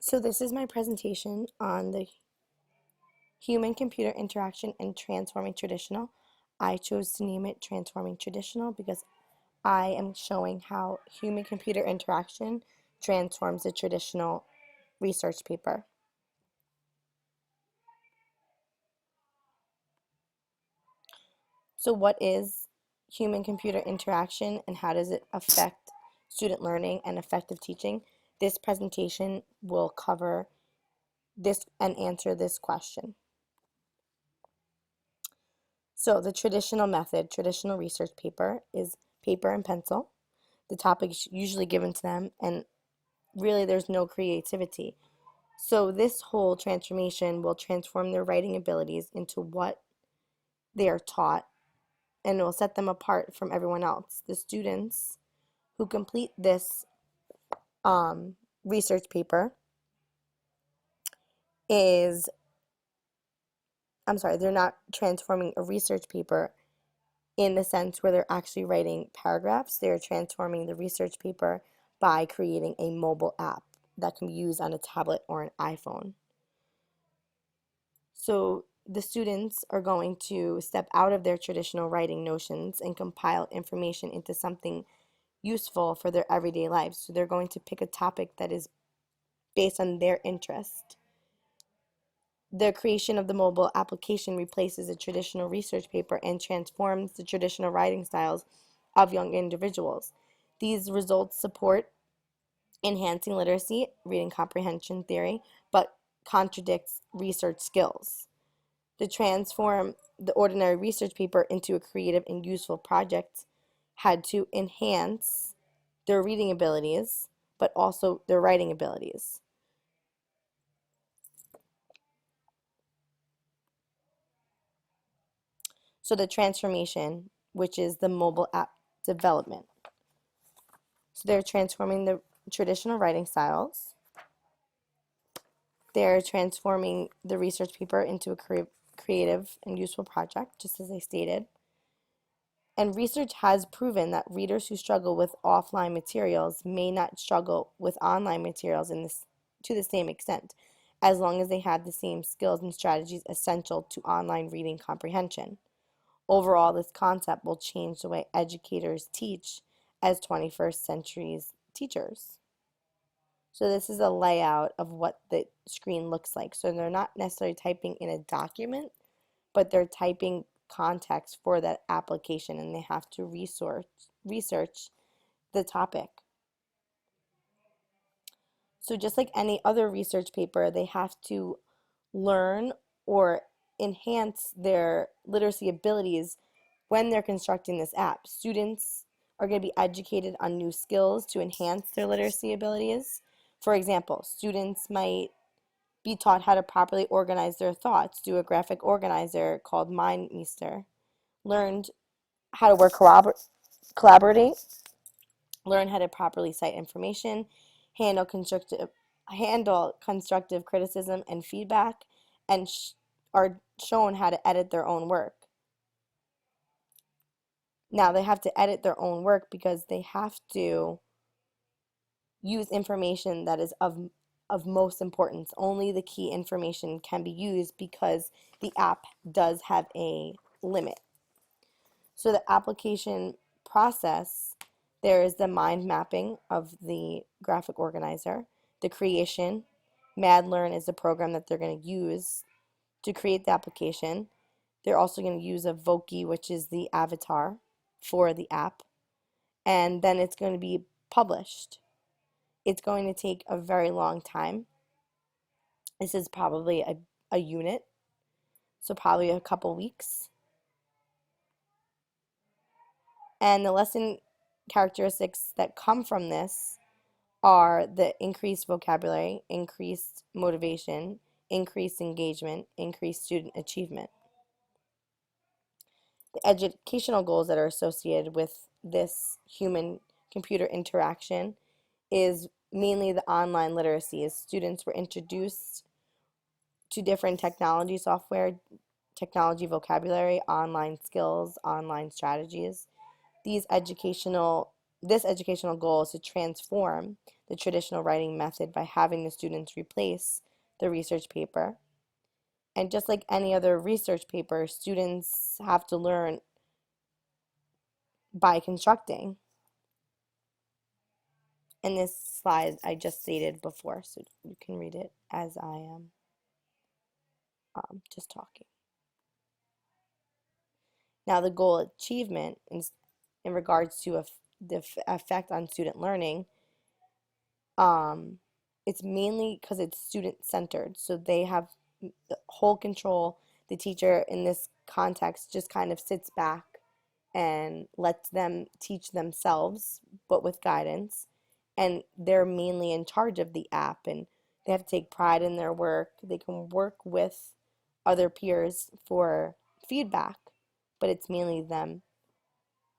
So this is my presentation on the human-computer interaction and transforming traditional. I chose to name it Transforming Traditional because I am showing how human-computer interaction transforms a traditional research paper. So what is human-computer interaction and how does it affect student learning and effective teaching? This presentation will cover this and answer this question. So the traditional method, traditional research paper, is paper and pencil. The topic is usually given to them, and really there's no creativity. So this whole transformation will transform their writing abilities into what they are taught, and it will set them apart from everyone else. The students who complete this research paper is, they're not transforming a research paper in the sense where they're actually writing paragraphs. They're transforming the research paper by creating a mobile app that can be used on a tablet or an iPhone. So the students are going to step out of their traditional writing notions and compile information into something useful for their everyday lives. So they're going to pick a topic that is based on their interest. The creation of the mobile application replaces a traditional research paper and transforms the traditional writing styles of young individuals. These results support enhancing literacy, reading comprehension theory, but contradicts research skills. To transform the ordinary research paper into a creative and useful project had to enhance their reading abilities, but also their writing abilities. So the transformation, which is the mobile app development. So they're transforming the traditional writing styles. They're transforming the research paper into a creative and useful project, just as I stated. And research has proven that readers who struggle with offline materials may not struggle with online materials to the same extent, as long as they have the same skills and strategies essential to online reading comprehension. Overall, this concept will change the way educators teach as 21st century's teachers. So this is a layout of what the screen looks like. So they're not necessarily typing in a document, but they're typing context for that application, and they have to research the topic. So just like any other research paper, they have to learn or enhance their literacy abilities when they're constructing this app. Students are going to be educated on new skills to enhance their literacy abilities. For example, students might be taught how to properly organize their thoughts, do a graphic organizer called MindMeister, learned how to work collaborate, learn how to properly cite information, handle constructive criticism and feedback, and are shown how to edit their own work. Now they have to edit their own work because they have to use information that is of most importance. Only the key information can be used because the app does have a limit. So the application process, there is the mind mapping of the graphic organizer, the creation. MadLearn is the program that they're going to use to create the application. They're also going to use a Voki, which is the avatar for the app, and then it's going to be published. It's going to take a very long time. This is probably a unit, so probably a couple weeks. And the lesson characteristics that come from this are the increased vocabulary, increased motivation, increased engagement, increased student achievement. The educational goals that are associated with this human-computer interaction is mainly the online literacy, as students were introduced to different technology software, technology vocabulary, online skills, online strategies. These educational this educational goal is to transform the traditional writing method by having the students replace the research paper. And just like any other research paper, students have to learn by constructing. And this slide I just stated before, so you can read it as I am just talking. Now, the goal achievement in regards to the effect on student learning, it's mainly because it's student-centered. So they have whole control. The teacher in this context just kind of sits back and lets them teach themselves, but with guidance. And they're mainly in charge of the app, and they have to take pride in their work. They can work with other peers for feedback, but it's mainly them.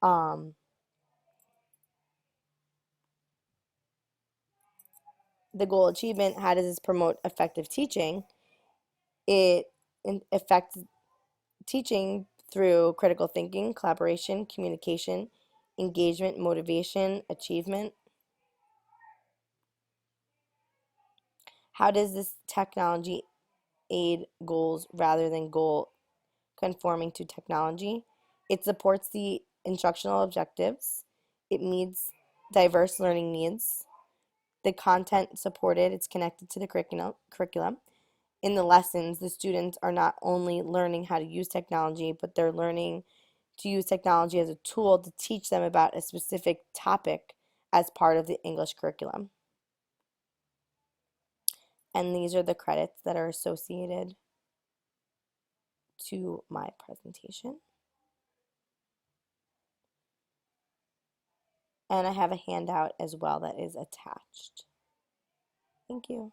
Um, the goal achievement, how does this promote effective teaching? It affects teaching through critical thinking, collaboration, communication, engagement, motivation, achievement. How does this technology aid goals rather than goal conforming to technology? It supports the instructional objectives. It meets diverse learning needs. The content supported, it's connected to the curriculum. In the lessons, the students are not only learning how to use technology, but they're learning to use technology as a tool to teach them about a specific topic as part of the English curriculum. And these are the credits that are associated to my presentation. And I have a handout as well that is attached. Thank you.